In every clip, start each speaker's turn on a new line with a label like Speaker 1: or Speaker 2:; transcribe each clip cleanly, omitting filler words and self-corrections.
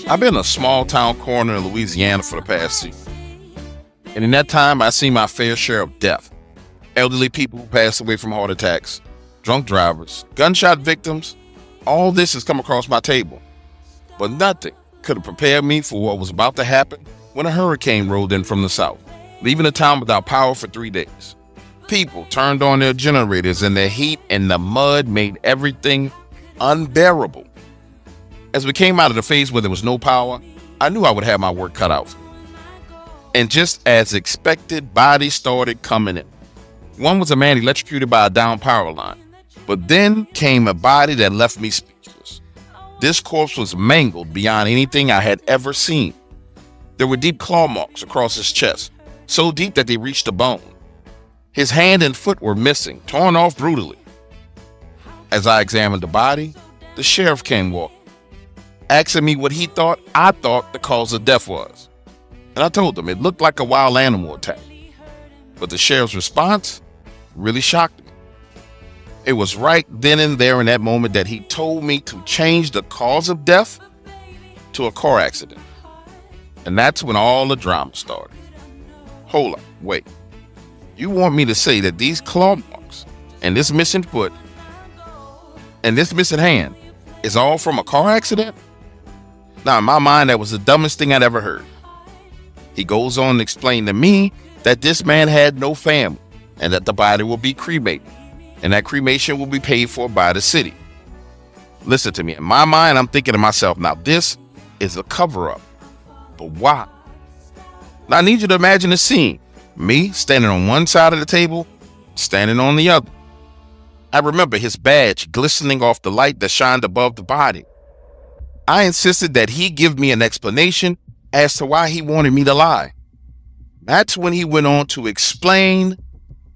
Speaker 1: I've been a small town coroner in Louisiana for the past 6 years. And in that time, I've seen my fair share of death. Elderly people who passed away from heart attacks, drunk drivers, gunshot victims. All this has come across my table. But nothing could have prepared me for what was about to happen when a hurricane rolled in from the south, leaving the town without power for 3 days. People turned on their generators and the heat and the mud made everything unbearable. As we came out of the phase where there was no power, I knew I would have my work cut out. And just as expected, bodies started coming in. One was a man electrocuted by a down power line, but then came a body that left me speechless. This corpse was mangled beyond anything I had ever seen. There were deep claw marks across his chest, so deep that they reached the bone. His hand and foot were missing, torn off brutally. As I examined the body, the sheriff came walking, asking me what I thought the cause of death was. And I told him it looked like a wild animal attack. But the sheriff's response really shocked me. It was right then and there in that moment that he told me to change the cause of death to a car accident. And that's when all the drama started. Hold up, wait. You want me to say that these claw marks and this missing foot and this missing hand is all from a car accident? Now, in my mind, that was the dumbest thing I'd ever heard. He goes on to explain to me that this man had no family and that the body will be cremated and that cremation will be paid for by the city. Listen to me. In my mind, I'm thinking to myself, now this is a cover-up. But why? Now, I need you to imagine the scene. Me standing on one side of the table, standing on the other. I remember his badge glistening off the light that shined above the body. I insisted that he give me an explanation as to why he wanted me to lie. That's when he went on to explain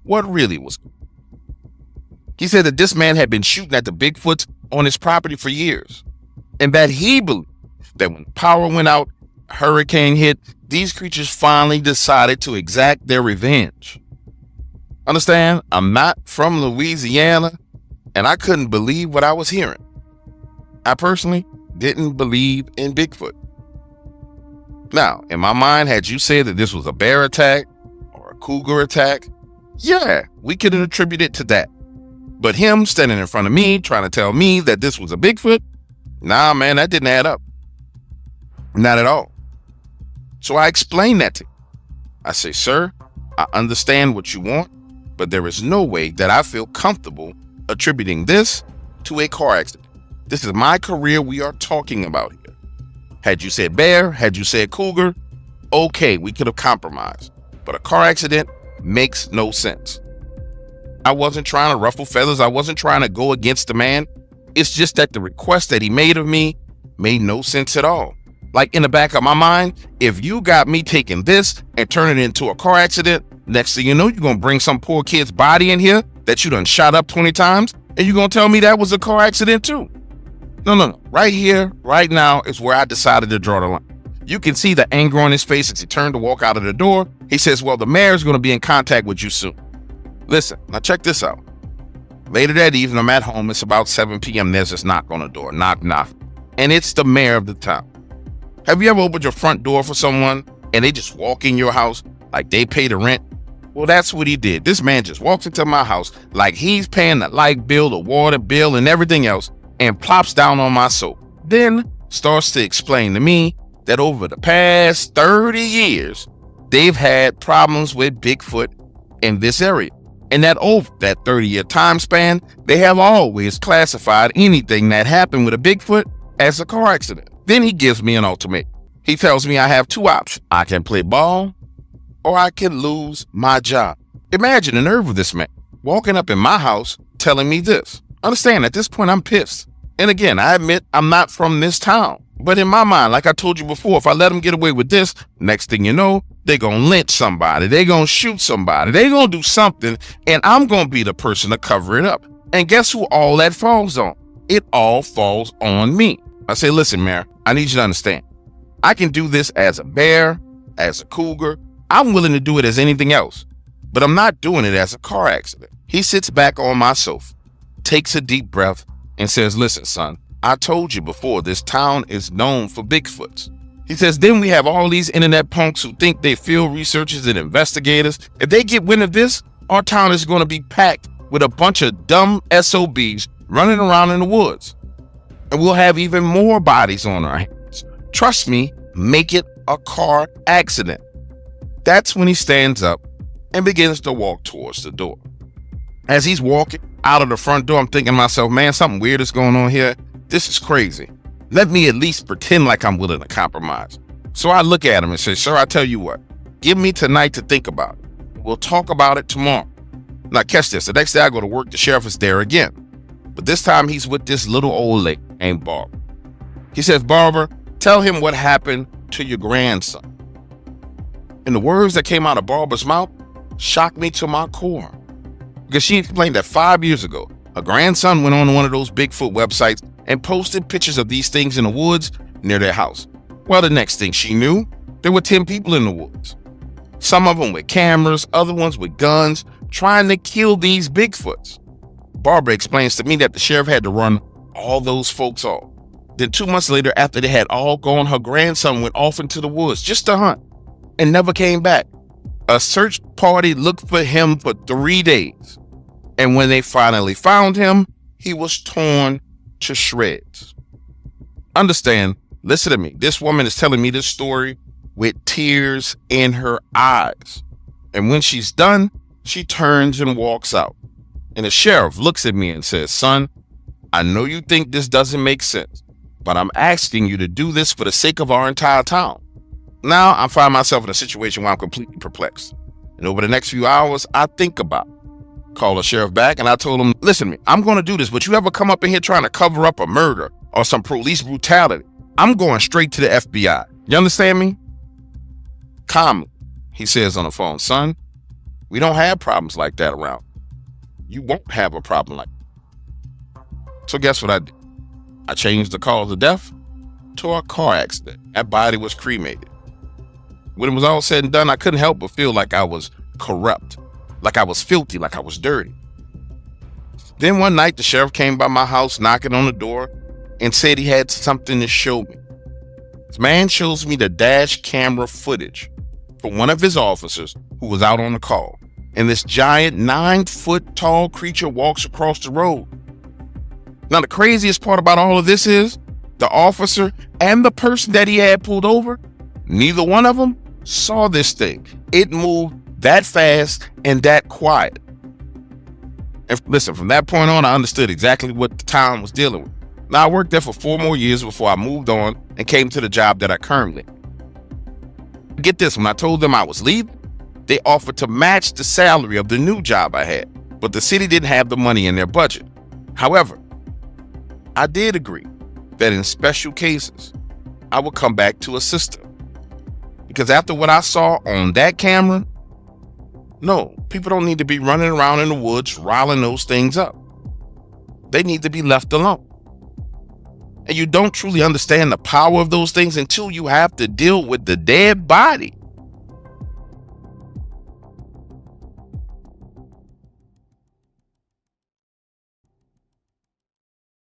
Speaker 1: what really was going on. He said that this man had been shooting at the Bigfoots on his property for years, and that he believed that when power went out, a hurricane hit, these creatures finally decided to exact their revenge. Understand? I'm not from Louisiana, and I couldn't believe what I was hearing. I personally didn't believe in Bigfoot. Now, in my mind, had you said that this was a bear attack or a cougar attack, yeah, we could attribute it to that. But him standing in front of me, trying to tell me that this was a Bigfoot, nah, man, that didn't add up. Not at all. So I explained that to him. I say, sir, I understand what you want, but there is no way that I feel comfortable attributing this to a car accident. This is my career we are talking about here. Had you said bear, had you said cougar, okay, we could have compromised. But a car accident makes no sense. I wasn't trying to ruffle feathers. I wasn't trying to go against the man. It's just that the request that he made of me made no sense at all. Like in the back of my mind, if you got me taking this and turning it into a car accident, next thing you know, you're going to bring some poor kid's body in here that you done shot up 20 times, and you're going to tell me that was a car accident too. No. Right here, right now is where I decided to draw the line. You can see the anger on his face as he turned to walk out of the door. He says, well, the mayor's going to be in contact with you soon. Listen, now check this out. Later that evening, I'm at home. It's about 7 p.m. There's this knock on the door. Knock, knock. And it's the mayor of the town. Have you ever opened your front door for someone and they just walk in your house like they pay the rent? Well, that's what he did. This man just walks into my house like he's paying the light bill, the water bill, and everything else, and plops down on my sofa. Then starts to explain to me that over the past 30 years, they've had problems with Bigfoot in this area. And that over that 30-year time span, they have always classified anything that happened with a Bigfoot as a car accident. Then he gives me an ultimatum. He tells me I have two options. I can play ball or I can lose my job. Imagine the nerve of this man walking up in my house telling me this. Understand, at this point, I'm pissed. And again, I admit I'm not from this town. But in my mind, like I told you before, if I let them get away with this, next thing you know, they're going to lynch somebody. They're going to shoot somebody. They're going to do something, and I'm going to be the person to cover it up. And guess who all that falls on? It all falls on me. I say, listen, Mayor, I need you to understand. I can do this as a bear, as a cougar. I'm willing to do it as anything else, but I'm not doing it as a car accident. He sits back on my sofa, takes a deep breath, and says, listen, son, I told you before, this town is known for Bigfoots. He says, then we have all these internet punks who think they field researchers and investigators. If they get wind of this, our town is going to be packed with a bunch of dumb SOBs running around in the woods. And we'll have even more bodies on our hands. Trust me, make it a car accident. That's when he stands up and begins to walk towards the door. As he's walking out of the front door, I'm thinking to myself, man, something weird is going on here. This is crazy. Let me at least pretend like I'm willing to compromise. So I look at him and say, sir, I tell you what, give me tonight to think about it. We'll talk about it tomorrow. Now catch this, the next day I go to work, the sheriff is there again. But this time he's with this little old lady named Barbara. He says, Barbara, tell him what happened to your grandson. And the words that came out of Barbara's mouth shocked me to my core. Because she explained that 5 years ago, her grandson went on one of those Bigfoot websites and posted pictures of these things in the woods near their house. Well, the next thing she knew, there were 10 people in the woods. Some of them with cameras, other ones with guns, trying to kill these Bigfoots. Barbara explains to me that the sheriff had to run all those folks off. Then 2 months later, after they had all gone, her grandson went off into the woods just to hunt and never came back. A search party looked for him for 3 days. And when they finally found him, he was torn to shreds. Understand, listen to me. This woman is telling me this story with tears in her eyes. And when she's done, she turns and walks out. And the sheriff looks at me and says, son, I know you think this doesn't make sense, but I'm asking you to do this for the sake of our entire town. Now I find myself in a situation where I'm completely perplexed. And over the next few hours, I think about it. Call the sheriff back and I told him, listen to me, I'm going to do this, but you ever come up in here trying to cover up a murder or some police brutality, I'm going straight to the FBI. You understand me? Calmly, he says on the phone, son, we don't have problems like that around. You won't have a problem like that. So guess what I did? I changed the cause of death to a car accident. That body was cremated. When it was all said and done, I couldn't help but feel like I was corrupt, like I was filthy, like I was dirty. Then one night, the sheriff came by my house knocking on the door and said he had something to show me. This man shows me the dash camera footage from one of his officers who was out on the call. And this giant 9-foot tall creature walks across the road. Now, the craziest part about all of this is the officer and the person that he had pulled over, neither one of them saw this thing. It moved that fast and that quiet. And listen, from that point on, I understood exactly what the town was dealing with. Now, I worked there for 4 more years before I moved on and came to the job that I currently have. Get this, when I told them I was leaving, they offered to match the salary of the new job I had, but the city didn't have the money in their budget. However, I did agree that in special cases, I would come back to assist them. Because after what I saw on that camera, no, people don't need to be running around in the woods riling those things up. They need to be left alone. And you don't truly understand the power of those things until you have to deal with the dead body.